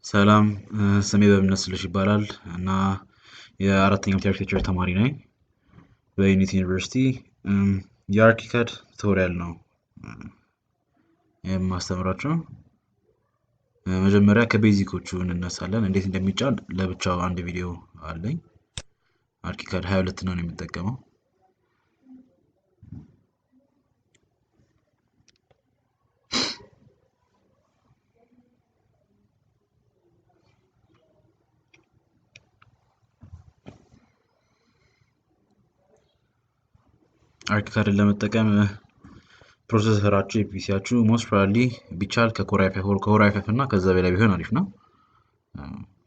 ሰላም ስሜ በምነስልሽ ይባላል እና የአራተኛ ዓመት አርኪቴክቸር ተማሪ ነኝ በዩኒቲ ዩኒቨርሲቲ። የአርኪካድ ቱቶሪያል ነው የማስተምራችሁ። መጀመሪያ ከቤዚኮቹ እንነሳለን። እንዴት እንደሚጫን ለብቻው አንድ ቪዲዮ አለኝ። አርኪካድ 22 ነው የሚጠቀመው። አርኪካድን ለመጠቀም ፕሮሰሰራችሁ የፒሲያችሁ ሞስት ፕሮባብሊ ቢቻል ከኮራይ 5 እና ከዛ በላይ ቢሆን አሪፍ ነው።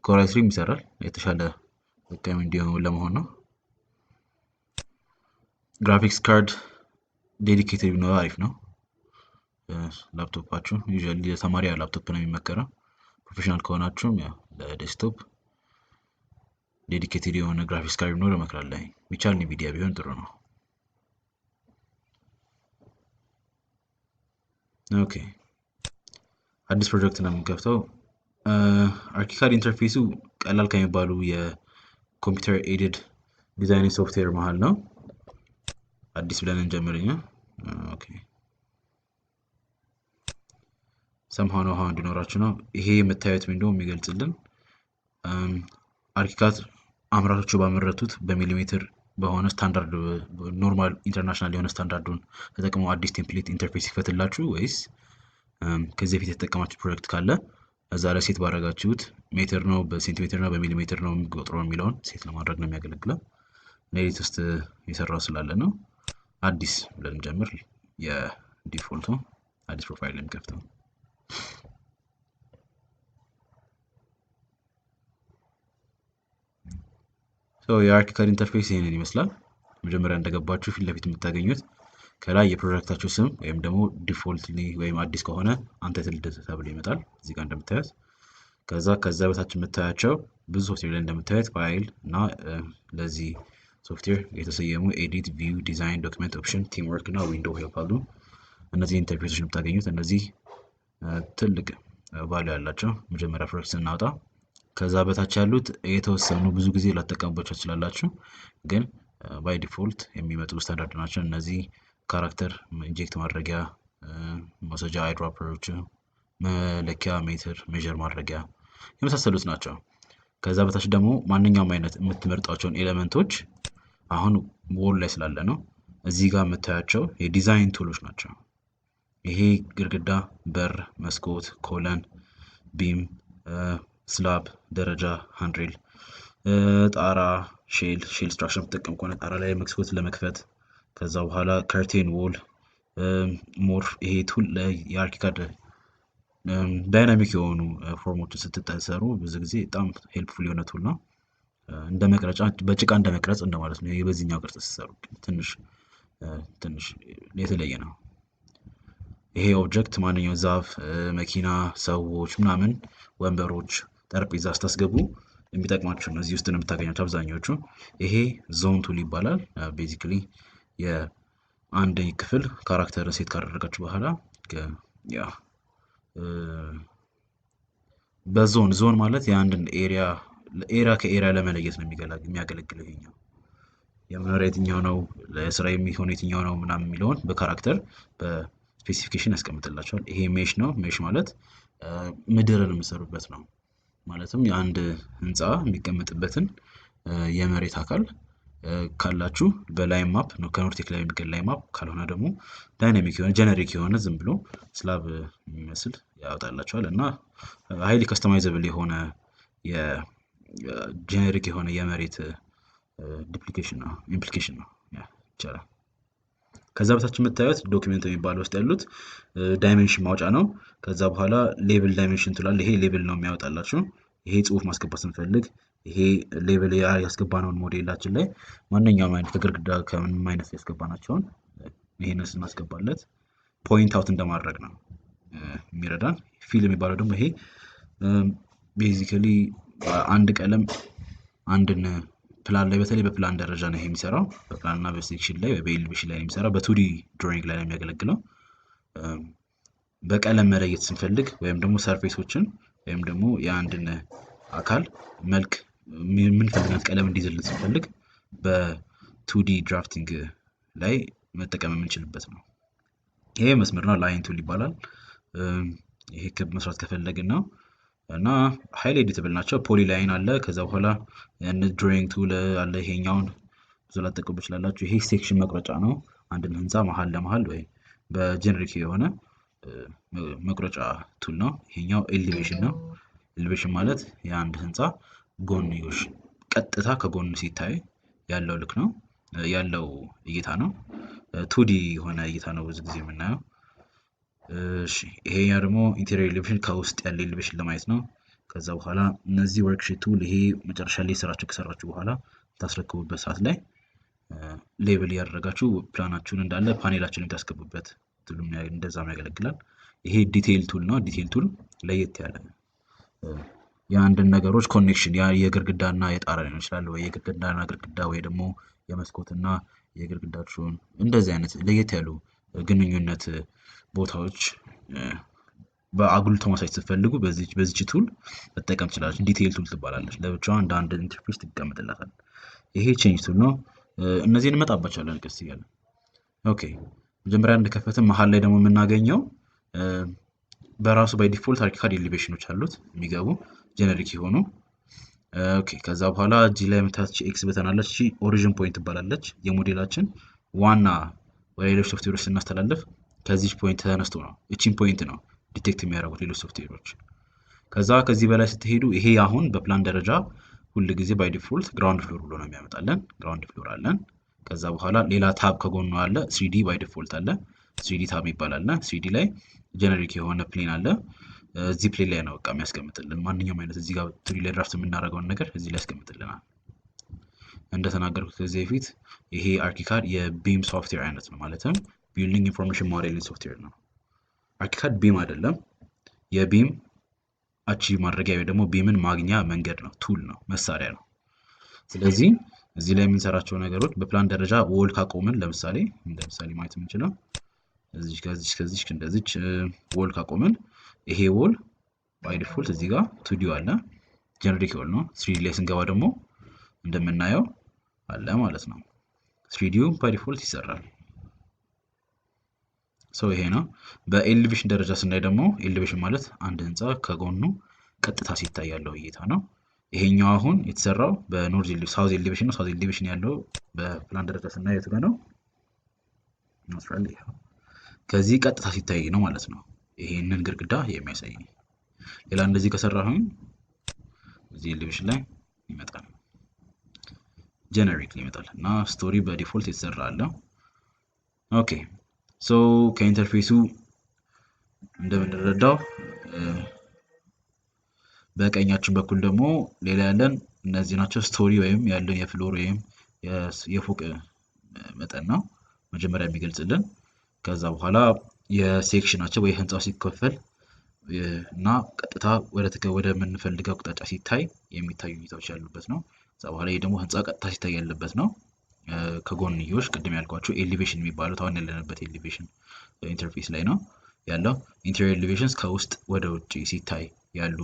ኮራይ 3 ይሰራል፣ የተሻለ ተጠቃሚ እንዲሆን ለመሆን ነው። ግራፊክስ ካርድ ዴዲኬትድ ቢኖር አሪፍ ነው። ላፕቶፓችሁ ዩዥዋሊ ለተማሪ ላፕቶፕ ነው የሚመከረው። ፕሮፌሽናል ከሆናችሁም ያው ለዴስክቶፕ ዴዲኬትድ የሆነ ግራፊክስ ካርድ ቢኖር እመክራለሁ። ቢቻል ኢንቪዲያ ቢሆን ጥሩ ነው። ኦኬ፣ አዲስ ፕሮጀክት ነው የምንከፍተው። አርኪካድ ኢንተርፌሱ ቀላል ከሚባሉ የኮምፒውተር ኤድድ ዲዛይን ሶፍትዌር መሃል ነው። አዲስ ብለን እንጀምርኛ። ኦኬ፣ ሰምሃው ነው እንዲኖራችሁ ነው። ይሄ የምታዩት ዊንዶ የሚገልጽልን አርኪካድ አምራቾቹ ባመረቱት በሚሊሜትር በሆነ ስታንዳርድ ኖርማል ኢንተርናሽናል የሆነ ስታንዳርዱን ተጠቅመው አዲስ ቴምፕሌት ኢንተርፌስ ይፈትላችሁ ወይስ ከዚህ በፊት የተጠቀማችሁ ፕሮጀክት ካለ እዛ ላይ ሴት ባደረጋችሁት ሜትር ነው በሴንቲሜትር ነው በሚሊሜትር ነው የሚቆጥረው የሚለውን ሴት ለማድረግ ነው የሚያገለግለው። ኔሪት ውስጥ የሰራው ስላለ ነው። አዲስ ብለን እንጀምር። የዲፎልቱ አዲስ ፕሮፋይል የሚከፍተው የአርኪካድ ኢንተርፌስ ይሄንን ይመስላል። መጀመሪያ እንደገባችሁ ፊት ለፊት የምታገኙት ከላይ የፕሮጀክታችሁ ስም ወይም ደግሞ ዲፎልትሊ ወይም አዲስ ከሆነ አንታይትልድ ተብሎ ይመጣል እዚህ ጋር እንደምታዩት። ከዛ በታች የምታያቸው ብዙ ሶፍትዌር ላይ እንደምታዩት ፋይል እና ለዚህ ሶፍትዌር የተሰየሙ ኤዲት፣ ቪው፣ ዲዛይን፣ ዶክመንት፣ ኦፕሽን፣ ቲም ወርክ እና ዊንዶው ይባላሉ። እነዚህ ኢንተርፌሶች የምታገኙት እነዚህ ትልቅ ቫልዩ ያላቸው መጀመሪያ ፕሮጀክት ስናወጣ። ከዛ በታች ያሉት የተወሰኑ ብዙ ጊዜ ላትጠቀሙባቸው ትችላላችሁ፣ ግን ባይ ዲፎልት የሚመጡ ስታንዳርድ ናቸው። እነዚህ ካራክተር ኢንጀክት ማድረጊያ፣ መውሰጃ፣ አይድሮፐሮች፣ መለኪያ፣ ሜትር ሜዥር ማድረጊያ የመሳሰሉት ናቸው። ከዛ በታች ደግሞ ማንኛውም አይነት የምትመርጧቸውን ኤሌመንቶች አሁን ዎል ላይ ስላለ ነው እዚህ ጋር የምታያቸው የዲዛይን ቱሎች ናቸው። ይሄ ግድግዳ፣ በር፣ መስኮት፣ ኮለን፣ ቢም፣ ስላብ፣ ደረጃ፣ ሃንድሬል፣ ጣራ፣ ሼል ስትራክቸር የምትጠቀም ከሆነ ጣራ ላይ መስኮት ለመክፈት፣ ከዛ በኋላ ከርቴን፣ ዎል፣ ሞርፍ። ይሄ ቱል የአርኪካድ ዳይናሚክ የሆኑ ፎርሞችን ስትሰሩ ብዙ ጊዜ በጣም ሄልፕፉል የሆነ ቱል ነው። እንደ መቅረጫ በጭቃ እንደ መቅረጽ እንደማለት ነው። በዚህኛው ቅርጽ ስትሰሩ ትንሽ የተለየ ነው። ይሄ ኦብጀክት ማንኛው ዛፍ፣ መኪና፣ ሰዎች ምናምን፣ ወንበሮች፣ ጠረጴዛ ስታስገቡ የሚጠቅማችሁ ነው። እዚህ ውስጥ ነው የምታገኛቸው አብዛኛዎቹ። ይሄ ዞን ቱል ይባላል። ቤዚክሊ የአንድ ክፍል ካራክተርን ሴት ካደረጋችሁ በኋላ በዞን ማለት የአንድን ኤሪያ ከኤሪያ ለመለየት ነው የሚያገለግለው። ይሄኛው የመኖሪያ የትኛው ነው፣ ለስራ የሚሆን የትኛው ነው ምናምን የሚለውን በካራክተር በስፔሲፊኬሽን ያስቀምጥላቸዋል። ይሄ ሜሽ ነው። ሜሽ ማለት ምድርን የምሰሩበት ነው። ማለትም የአንድ ህንፃ የሚቀመጥበትን የመሬት አካል ካላችሁ በላይን ማፕ ነው ከኖርቴክ ላይ የሚገኝ ላይን ማፕ፣ ካልሆነ ደግሞ ዳይናሚክ የሆነ ጀነሪክ የሆነ ዝም ብሎ ስላብ የሚመስል ያወጣላችኋል። እና ሃይሊ ከስተማይዘብል የሆነ የጀነሪክ የሆነ የመሬት ኢምፕሊኬሽን ነው ይቻላል። ከዛ በታች የምታዩት ዶክመንት የሚባለው ውስጥ ያሉት ዳይሜንሽን ማውጫ ነው። ከዛ በኋላ ሌብል ዳይሜንሽን ትላል። ይሄ ሌብል ነው የሚያወጣላችሁ። ይሄ ጽሁፍ ማስገባት ስንፈልግ ይሄ ሌብል ያስገባነውን ሞዴላችን ላይ ማንኛውም አይነት ከግድግዳ ከምንም አይነት ያስገባናቸውን ይሄንን ስናስገባለት ፖይንት አውት እንደማድረግ ነው የሚረዳን። ፊል የሚባለው ደግሞ ይሄ ቤዚካሊ አንድ ቀለም አንድን ፕላን ላይ በተለይ በፕላን ደረጃ ነው የሚሰራው። በፕላን እና በሴክሽን ላይ በኤሊቬሽን ላይ ነው የሚሰራው። በቱዲ ድሮይንግ ላይ ነው የሚያገለግለው። በቀለም መለየት ስንፈልግ ወይም ደግሞ ሰርፌሶችን ወይም ደግሞ የአንድን አካል መልክ የምንፈልጋት ቀለም እንዲይዝልን ስንፈልግ በ2D ድራፍቲንግ ላይ መጠቀም የምንችልበት ነው። ይሄ መስመር ነው፣ ላይን ቱል ይባላል። ይሄ ክብ መስራት ከፈለግን ነው እና ሃይሊ ኤዲተብል ናቸው። ፖሊ ላይን አለ። ከዛ በኋላ ድሮይንግ ቱል አለ። ይሄኛውን ብዙ ላጠቀሙ ይችላላችሁ። ይሄ ሴክሽን መቁረጫ ነው። አንድን ህንፃ መሀል ለመሀል ወይ በጀነሪክ የሆነ መቁረጫ ቱል ነው። ይሄኛው ኤሊቬሽን ነው። ኤሊቬሽን ማለት የአንድ ህንፃ ጎንዮሽ ቀጥታ ከጎን ሲታይ ያለው ልክ ነው ያለው እይታ ነው። 2D የሆነ እይታ ነው ብዙ ጊዜ የምናየው። እሺ ይሄኛው ደግሞ ኢንቴሪየር ኤሊቬሽን ከውስጥ ያለ ኤሊቬሽን ለማየት ነው። ከዛ በኋላ እነዚህ ወርክሺት ቱል ይሄ መጨረሻ ላይ ስራችሁ ከሰራችሁ በኋላ ታስረክቡበት ሰዓት ላይ ሌብል ያደረጋችሁ ፕላናችሁን እንዳለ ፓኔላችሁን የምታስገቡበት ቱልም እንደዛም ያገለግላል። ይሄ ዲቴይል ቱል ነው። ዲቴይል ቱል ለየት ያለ የአንድን ነገሮች ኮኔክሽን የግድግዳና የጣራ ሊሆን ይችላል፣ ወይ የግድግዳና ግድግዳ ወይ ደግሞ የመስኮትና የግድግዳችሁን እንደዚህ አይነት ለየት ያሉ ግንኙነት ቦታዎች በአጉልቶ ማሳየት ስትፈልጉ በዚች ቱል መጠቀም ትችላላችሁ። ዲቴይል ቱል ትባላለች። ለብቻዋ እንደ አንድ ኢንተርፌስ ትቀመጥላታል። ይሄ ቼንጅ ቱል ነው። እነዚህን እንመጣባቸዋለን ቀስ እያለ። ኦኬ መጀመሪያ እንደከፈትን መሀል ላይ ደግሞ የምናገኘው በራሱ ባይ ዲፎልት አርኪካድ ኤሊቬሽኖች አሉት የሚገቡ ጀነሪክ የሆኑ። ኦኬ ከዛ በኋላ እዚህ ላይ የምታዩት ኤክስ በተን አለች። ኦሪጂን ፖይንት ትባላለች። የሞዴላችን ዋና ወደ ሌሎች ሶፍትዌሮች ስናስተላልፍ ከዚህ ፖይንት ተነስቶ ነው እቺን ፖይንት ነው ዲቴክት የሚያደርጉት ሌሎች ሶፍትዌሮች። ከዛ ከዚህ በላይ ስትሄዱ ይሄ አሁን በፕላን ደረጃ ሁል ጊዜ ባይ ዲፎልት ግራውንድ ፍሎር ብሎ ነው የሚያመጣለን። ግራውንድ ፍሎር አለን። ከዛ በኋላ ሌላ ታብ ከጎኑ አለ። 3D ባይ ዲፎልት አለ። 3D ታብ ይባላል። 3D ላይ ጀነሪክ የሆነ ፕሌን አለ። እዚህ ፕሌን ላይ ነው በቃ የሚያስቀምጥልን ማንኛውም አይነት እዚህ ጋር 3D ላይ ድራፍት የምናደርገውን ነገር እዚህ ላይ ያስቀምጥልናል። እንደተናገርኩት ከዚህ በፊት ይሄ አርኪካድ የቢም ሶፍትዌር አይነት ነው። ማለትም ቢልዲንግ ኢንፎርሜሽን ሞዴሊንግ ሶፍትዌር ነው። አርኪካድ ቢም አይደለም፣ የቢም አቺቭ ማድረጊያ ወይ ደግሞ ቢምን ማግኛ መንገድ ነው፣ ቱል ነው፣ መሳሪያ ነው። ስለዚህ እዚህ ላይ የምንሰራቸው ነገሮች በፕላን ደረጃ ወል ካቆምን ለምሳሌ ማየት የምንችለው ከዚች እንደዚች ወል ካቆምን ይሄ ወል ባይ ዲፎልት እዚህ ጋር 2D አለ፣ ጀነሪክ ወል ነው። 3D ላይ ስንገባ ደግሞ እንደምናየው አለ ማለት ነው። 3D ባይ ዲፎልት ይሰራል። ይሄ ነው። በኤሊቬሽን ደረጃ ስናይ ደግሞ ኤሊቬሽን ማለት አንድ ህንፃ ከጎኑ ቀጥታ ሲታይ ያለው እይታ ነው። ይሄኛው አሁን የተሰራው በኖርዝ ሳውዝ ኤሊቬሽን ነው። ሳውዝ ኤሊቬሽን ያለው በፕላን ደረጃ ስናይ የቱ ጋር ነው? ከዚህ ቀጥታ ሲታይ ነው ማለት ነው። ይሄንን ግድግዳ የሚያሳይ ሌላ እንደዚህ ከሰራሁኝ እዚህ ኤሊቬሽን ላይ ይመጣል፣ ጀነሪክ ይመጣል እና ስቶሪ በዲፎልት የተሰራ አለ። ኦኬ ከኢንተርፌሱ እንደምንረዳው በቀኛችን በኩል ደግሞ ሌላ ያለን እነዚህ ናቸው። ስቶሪ ወይም ያለው የፍሎር ወይም የፎቅ መጠን ነው መጀመሪያ የሚገልጽልን። ከዛ በኋላ የሴክሽናቸው ወይ ህንፃው ሲከፈል እና ቀጥታ ወደ የምንፈልገው አቅጣጫ ሲታይ የሚታዩ እይታዎች ያሉበት ነው። ከዛ በኋላ ይሄ ደግሞ ህንፃ ቀጥታ ሲታይ ያለበት ነው። ከጎንዮሽ ቅድም ያልኳቸው ኤሊቬሽን የሚባሉት አሁን ያለንበት ኤሊቬሽን ኢንተርፌስ ላይ ነው ያለው። ኢንቴሪየር ኤሊቬሽንስ ከውስጥ ወደ ውጭ ሲታይ ያሉ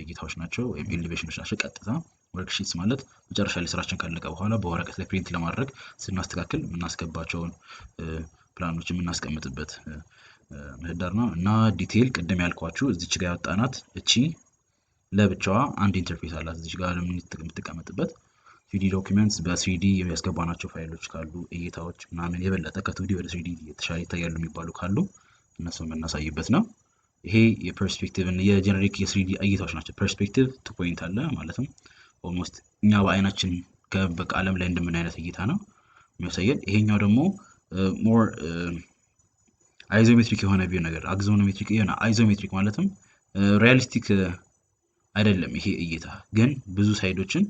እይታዎች ናቸው ወይም ኤሊቬሽኖች ናቸው። ቀጥታ ወርክሺትስ ማለት መጨረሻ ላይ ስራችን ካለቀ በኋላ በወረቀት ላይ ፕሪንት ለማድረግ ስናስተካክል የምናስገባቸውን ፕላኖች የምናስቀምጥበት ምህዳር ነው። እና ዲቴይል ቅድም ያልኳችሁ እዚች ጋር ያወጣናት እቺ ለብቻዋ አንድ ኢንተርፌስ አላት። እዚች ጋር የምትቀመጥበት 3D ዶክመንትስ በ3D ያስገባናቸው ፋይሎች ካሉ እይታዎች ምናምን የበለጠ ከ2D ወደ 3D የተሻለ ይታያሉ የሚባሉ ካሉ እነሱን የምናሳይበት ነው። ይሄ የፐርስፔክቲቭ እና የጀነሪክ የ3D እይታዎች ናቸው። ፐርስፔክቲቭ 2 ፖይንት አለ ማለትም ኦልሞስት እኛ በአይናችን ከበቃ ዓለም ላይ እንደምን አይነት እይታ ነው የሚያሳየን። ይሄኛው ደግሞ ሞር አይዞሜትሪክ የሆነ ቪው ነገር አክዞኖሜትሪክ የሆነ አይዞሜትሪክ ማለትም ሪያሊስቲክ አይደለም። ይሄ እይታ ግን ብዙ ሳይዶችን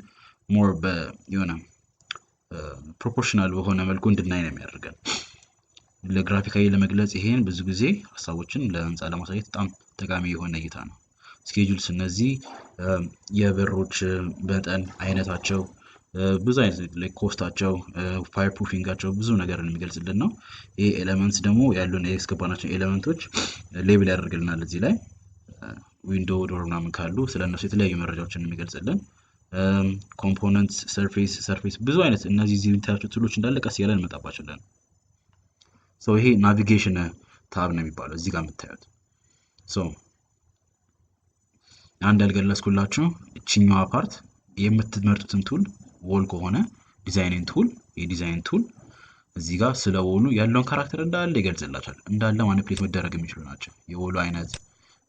ሞር የሆነ ፕሮፖርሽናል በሆነ መልኩ እንድናይ ነው የሚያደርገን። ለግራፊካሊ ለመግለጽ ይሄን ብዙ ጊዜ ሀሳቦችን ለህንፃ ለማሳየት በጣም ጠቃሚ የሆነ እይታ ነው። ስኬጁልስ እነዚህ የበሮች መጠን አይነታቸው ብዙ አይነት ላይ ኮስታቸው ፋየር ፕሩፊንጋቸው ብዙ ነገር የሚገልጽልን ነው። ይሄ ኤሌመንትስ ደግሞ ያሉን ያስገባናቸው ኤሌመንቶች ሌብል ያደርግልናል እዚህ ላይ ዊንዶ ዶር ምናምን ካሉ ስለነሱ የተለያዩ መረጃዎችን የሚገልጽልን ኮምፖነንትስ ሰርፌስ ብዙ አይነት እነዚህ እዚህ የምታያቸው ቱሎች እንዳለ ቀስ እያለን እንመጣባቸዋለን። ይሄ ናቪጌሽን ታብ ነው የሚባለው እዚህ ጋር የምታዩት። አንድ ያልገለጽኩላችሁ እቺኛዋ ፓርት የምትመርጡትን ቱል ወል ከሆነ ዲዛይን ቱል እዚህ ጋር ስለ ወሉ ያለውን ካራክተር እንዳለ ይገልጽላችኋል። እንዳለ ማኒፕሌት መደረግ የሚችሉ ናቸው የወሉ አይነት።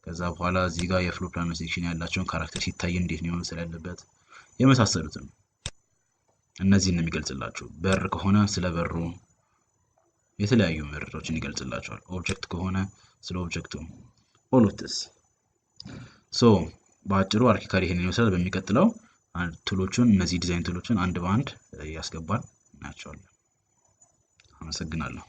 ከዛ በኋላ እዚህ ጋር የፍሎ ፕላን ሴክሽን ያላቸውን ካራክተር ሲታይ እንዴት ነው መሰል ያለበት የመሳሰሉትን እነዚህን ነው የሚገልጽላችሁ። በር ከሆነ ስለ በሩ የተለያዩ መረጃዎችን ይገልጽላችኋል። ኦብጀክት ከሆነ ስለ ኦብጀክቱ all of this በአጭሩ አርኪካድ ይሄንን ይመስላል። በሚቀጥለው ቱሎቹን እነዚህ ዲዛይን ቱሎችን አንድ በአንድ ያስገባል እናያቸዋለን። አመሰግናለሁ።